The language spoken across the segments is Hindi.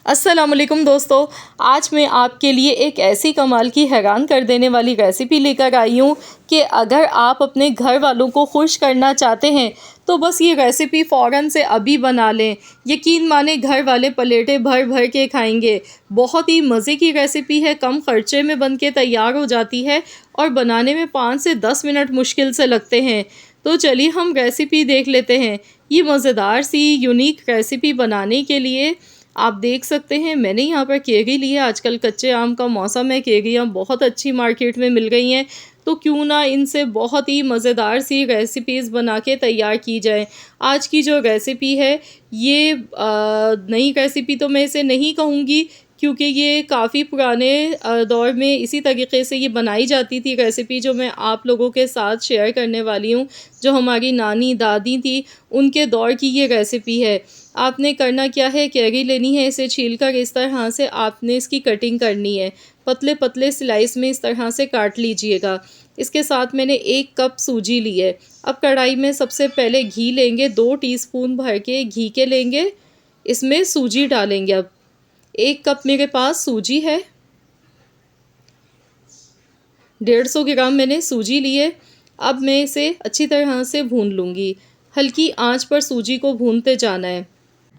अस्सलाम वालेकुम दोस्तों। आज मैं आपके लिए एक ऐसी कमाल की हैरान कर देने वाली रेसिपी लेकर आई हूँ कि अगर आप अपने घर वालों को खुश करना चाहते हैं तो बस ये रेसिपी फ़ौरन से अभी बना लें। यकीन माने घर वाले प्लेटें भर भर के खाएंगे। बहुत ही मज़े की रेसिपी है, कम खर्चे में बन के तैयार हो जाती है और बनाने में 5 से 10 मिनट मुश्किल से लगते हैं। तो चलिए हम रेसिपी देख लेते हैं। ये मज़ेदार सी यूनिक रेसिपी बनाने के लिए आप देख सकते हैं मैंने यहाँ पर केरी ली है। आजकल कच्चे आम का मौसम है, केरियाँ बहुत अच्छी मार्केट में मिल गई हैं, तो क्यों ना इनसे बहुत ही मज़ेदार सी रेसिपीज़ बना के तैयार की जाए। आज की जो रेसिपी है ये नई रेसिपी तो मैं इसे नहीं कहूँगी, क्योंकि ये काफ़ी पुराने दौर में इसी तरीके से ये बनाई जाती थी रेसिपी, जो मैं आप लोगों के साथ शेयर करने वाली हूँ। जो हमारी नानी दादी थी उनके दौर की ये रेसिपी है। आपने करना क्या है, कैरी लेनी है, इसे छीलकर इस तरह से आपने इसकी कटिंग करनी है। पतले पतले स्लाइस में इस तरह से काट लीजिएगा। इसके साथ मैंने 1 कप सूजी ली है। अब कढ़ाई में सबसे पहले घी लेंगे, 2 टीस्पून भर के घी के लेंगे। इसमें सूजी डालेंगे। अब 1 कप मेरे पास सूजी है, 150 ग्राम मैंने सूजी ली है। अब मैं इसे अच्छी तरह से भून लूँगी। हल्की आंच पर सूजी को भूनते जाना है।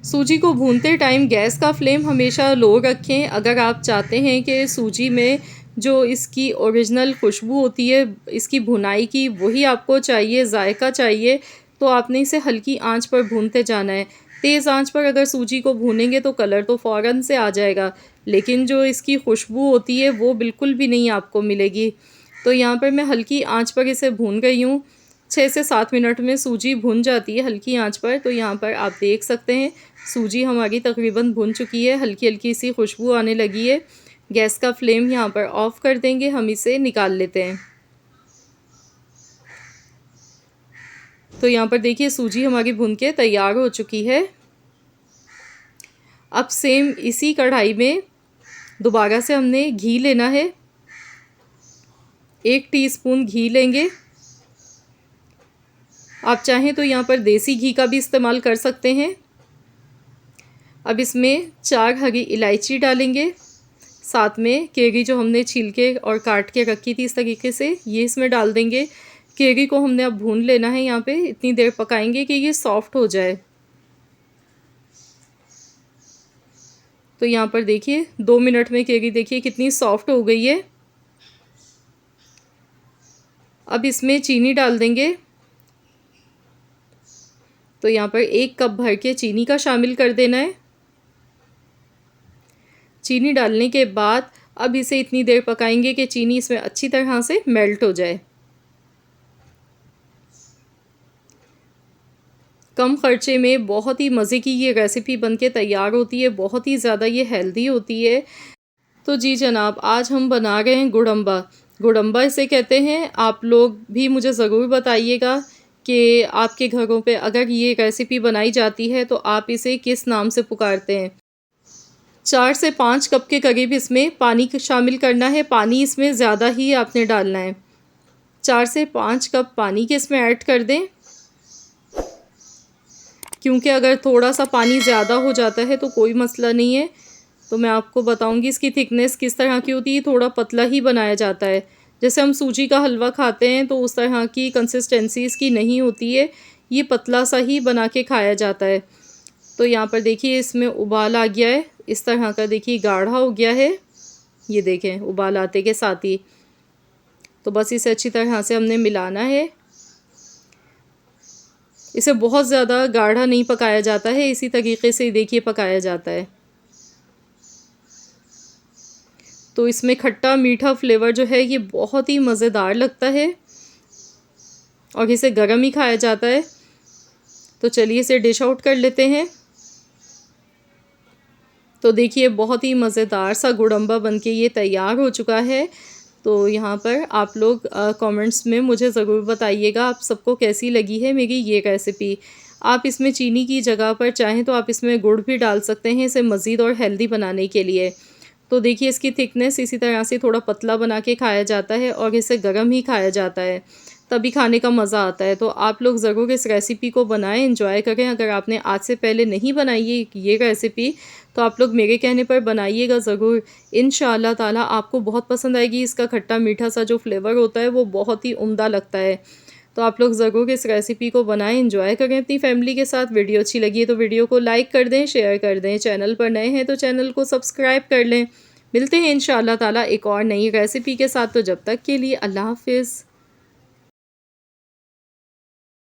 सूजी को भूनते टाइम गैस का फ्लेम हमेशा लो रखें। अगर आप चाहते हैं कि सूजी में जो इसकी ओरिजिनल खुशबू होती है इसकी भुनाई की, वही आपको चाहिए, जायका चाहिए, तो आपने इसे हल्की आंच पर भूनते जाना है। तेज़ आंच पर अगर सूजी को भूनेंगे तो कलर तो फ़ौरन से आ जाएगा, लेकिन जो इसकी खुशबू होती है वो बिल्कुल भी नहीं आपको मिलेगी। तो यहाँ पर मैं हल्की आंच पर इसे भून गई हूँ। 6 से 7 मिनट में सूजी भुन जाती है हल्की आंच पर। तो यहाँ पर आप देख सकते हैं सूजी हमारी तकरीबन भुन चुकी है, हल्की हल्की सी खुशबू आने लगी है। गैस का फ्लेम यहाँ पर ऑफ़ कर देंगे, हम इसे निकाल लेते हैं। तो यहाँ पर देखिए सूजी हमारी भुन के तैयार हो चुकी है। अब सेम इसी कढ़ाई में दोबारा से हमने घी लेना है। 1 टीस्पून घी लेंगे। आप चाहें तो यहाँ पर देसी घी का भी इस्तेमाल कर सकते हैं। अब इसमें 4 हरी इलायची डालेंगे। साथ में केरी जो हमने छील के और काट के रखी थी इस तरीके से, ये इसमें डाल देंगे। केरी को हमने अब भून लेना है, यहाँ पे इतनी देर पकाएंगे कि ये सॉफ्ट हो जाए। तो यहाँ पर देखिए 2 मिनट में केरी देखिए कितनी सॉफ्ट हो गई है। अब इसमें चीनी डाल देंगे। तो यहाँ पर 1 कप भर के चीनी का शामिल कर देना है। चीनी डालने के बाद अब इसे इतनी देर पकाएंगे कि चीनी इसमें अच्छी तरह से मेल्ट हो जाए। कम खर्चे में बहुत ही मज़े की ये रेसिपी बनके तैयार होती है, बहुत ही ज़्यादा ये हेल्दी होती है। तो जी जनाब, आज हम बना रहे हैं गुड़म्बा। गुड़म्बा इसे कहते हैं। आप लोग भी मुझे ज़रूर बताइएगा कि आपके घरों पे अगर ये रेसिपी बनाई जाती है तो आप इसे किस नाम से पुकारते हैं। 4 से 5 कप के करीब इसमें पानी शामिल करना है। पानी इसमें ज़्यादा ही आपने डालना है। 4 से 5 कप पानी के इसमें ऐड कर दें, क्योंकि अगर थोड़ा सा पानी ज़्यादा हो जाता है तो कोई मसला नहीं है। तो मैं आपको बताऊंगी इसकी थिकनेस किस तरह की होती है। थोड़ा पतला ही बनाया जाता है। जैसे हम सूजी का हलवा खाते हैं तो उस तरह की कंसिस्टेंसी इसकी नहीं होती है, ये पतला सा ही बना के खाया जाता है। तो यहाँ पर देखिए इसमें उबाल आ गया है, इस तरह का देखिए गाढ़ा हो गया है। ये देखें उबाल आते के साथ ही। तो बस इसे अच्छी तरह से हमने मिलाना है। इसे बहुत ज़्यादा गाढ़ा नहीं पकाया जाता है, इसी तरीके से देखिए पकाया जाता है। तो इसमें खट्टा मीठा फ्लेवर जो है ये बहुत ही मज़ेदार लगता है और इसे गरम ही खाया जाता है। तो चलिए इसे डिश आउट कर लेते हैं। तो देखिए बहुत ही मज़ेदार सा गुड़म्बा बनके ये तैयार हो चुका है। तो यहाँ पर आप लोग कमेंट्स में मुझे ज़रूर बताइएगा आप सबको कैसी लगी है मेरी ये रेसिपी। आप इसमें चीनी की जगह पर चाहें तो आप इसमें गुड़ भी डाल सकते हैं इसे मज़ीद और हेल्दी बनाने के लिए। तो देखिए इसकी थिकनेस इसी तरह से थोड़ा पतला बना के खाया जाता है और इसे गरम ही खाया जाता है, तभी खाने का मज़ा आता है। तो आप लोग ज़रूर इस रेसिपी को बनाएं, एंजॉय करें। अगर आपने आज से पहले नहीं बनाई ये रेसिपी तो आप लोग मेरे कहने पर बनाइएगा ज़रूर। इंशाअल्लाह ताला आपको बहुत पसंद आएगी। इसका खट्टा मीठा सा जो फ्लेवर होता है वो बहुत ही उम्दा लगता है। तो आप लोग ज़रूर इस रेसिपी को बनाएं, एंजॉय करें अपनी फैमिली के साथ। वीडियो अच्छी लगी है तो वीडियो को लाइक कर दें, शेयर कर दें। चैनल पर नए हैं तो चैनल को सब्सक्राइब कर लें। मिलते हैं इंशाअल्लाह ताला एक और नई रेसिपी के साथ। तो जब तक के लिए अल्लाह हाफ़िज़।